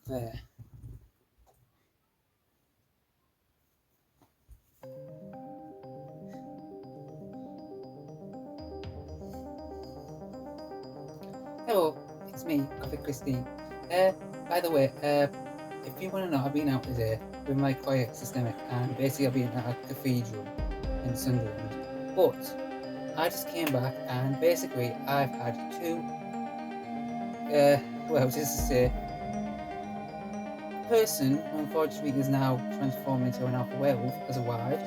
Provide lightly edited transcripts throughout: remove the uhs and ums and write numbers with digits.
there. Hello, it's me, Gothic Christene. By the way, if you want to know, I've been out today with my quiet systemic, and basically I've been at a cathedral in Sunderland. But I just came back, and basically I've had two, just to say, person who unfortunately is now transformed into an alpha werewolf has arrived.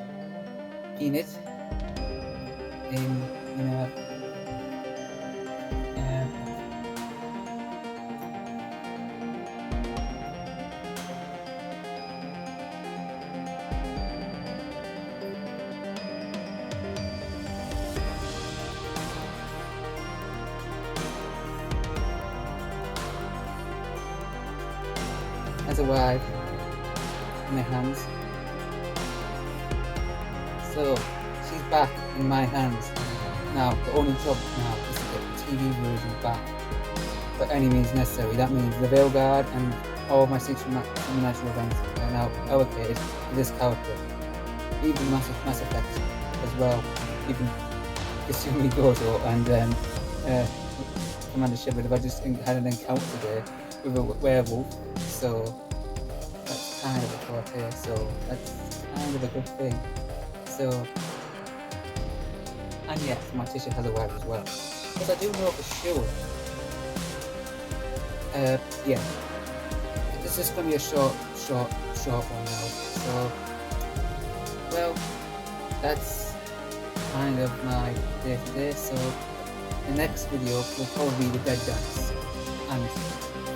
Enid, in a has arrived in my hands. So she's back in my hands. Now the only job now is to get the TV version back by any means necessary. That means the Veil Guard and all of my supernatural events are now allocated to this character. Even Mass Effect as well. Even Christene Gozo and Commander Shepard. I just had an encounter today with a werewolf, so that's kind of a forte, so that's kind of a good thing. So, and yes, Morticia has arrived as well. Because I do know for sure, yeah, this is going to be a short one now. So, well, that's kind of my day today. So, the next video will probably be the Dead Dance and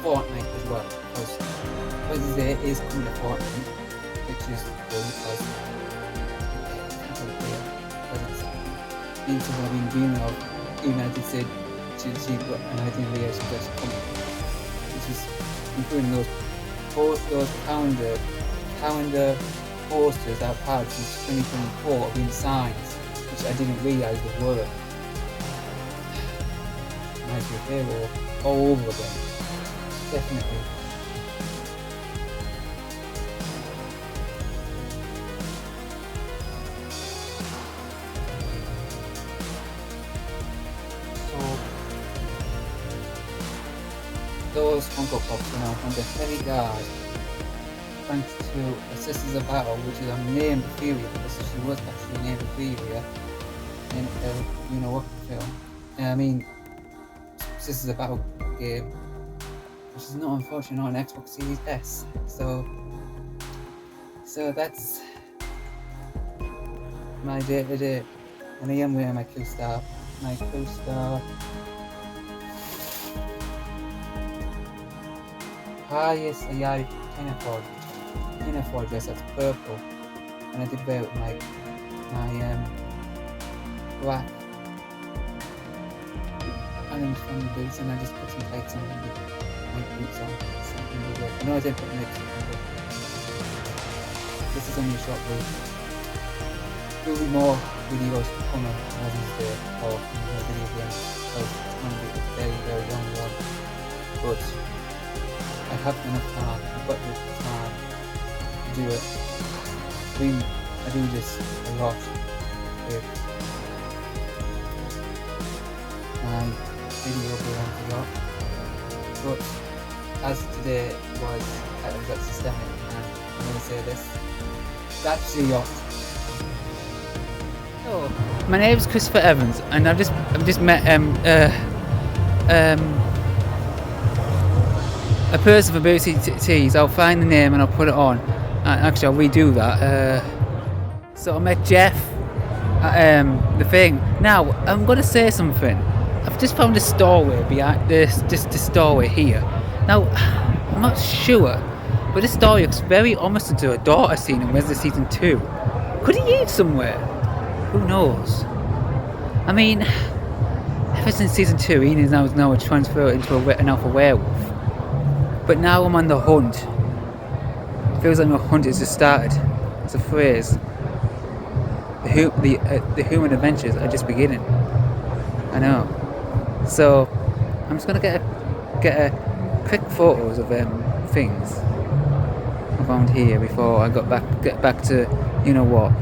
fortnight as well, because Wednesday is coming to fortnight, which is good because it's been something I've been dreaming of, even as it said she and I didn't realise she was coming, which is including those calendar posters that I've had since 2024 being signs, which I didn't realise they were. Reminds me of werewolf all over again. Definitely. So those funko pops are now under heavy guard thanks to a Sisters of Battle, which is a named Fury, because she was actually named Fury in you know what film. I mean, Sisters of Battle game, which is not unfortunately not an Xbox Series S. So that's my day to day, and I am wearing my Co-Star. Highest AI Pinafore dress that's purple, and I did wear it with my black Addams from the boots, and I just put some tights on and my boots on. I know I didn't put mix on, but this is only a short video. There will be more videos coming as is there, or more video games, because it's going to be a very, very long one. But I have enough time, I've got enough time to do it. I do this a lot with my video games a lot. But as today was got systemic, and I'm going to say this, that's the yacht. Hello, my name is Christopher Evans, and I've just met a person from BCTs. I'll find the name and I'll put it on. Actually, I'll redo that. So I met Jeff at the thing. Now I'm going to say something. I've just found a doorway behind this doorway here. Now I'm not sure, but this doorway looks very almost to a door I've seen in Wednesday season 2. Could he eat somewhere? Who knows? I mean, ever since season 2, Enid is now transferred into an alpha werewolf. But now I'm on the hunt. It feels like my hunt has just started. It's a phrase. The human adventures are just beginning. I know. So I'm just gonna get a quick photos of things around here before I get back to you know what.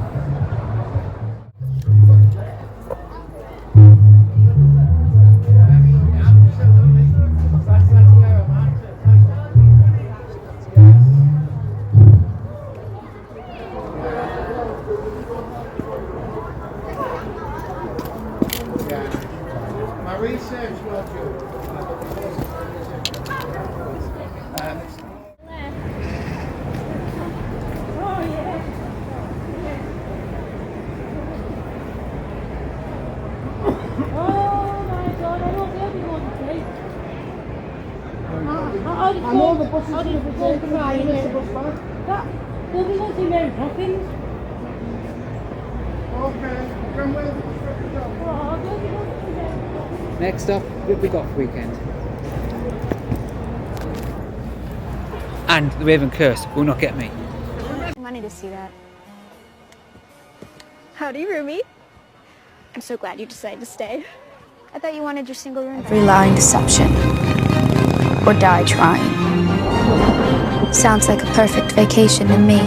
My research will do. I know the bus is going to be taken. The bus back. We'll be going to Mary Poppins. Okay. From where the bus Next up, we got weekend. And the Raven Curse will not get me. I wanted to see that. Howdy, roomie. I'm so glad you decided to stay. I thought you wanted your single room. Every lying deception. Or die trying. Sounds like a perfect vacation to me.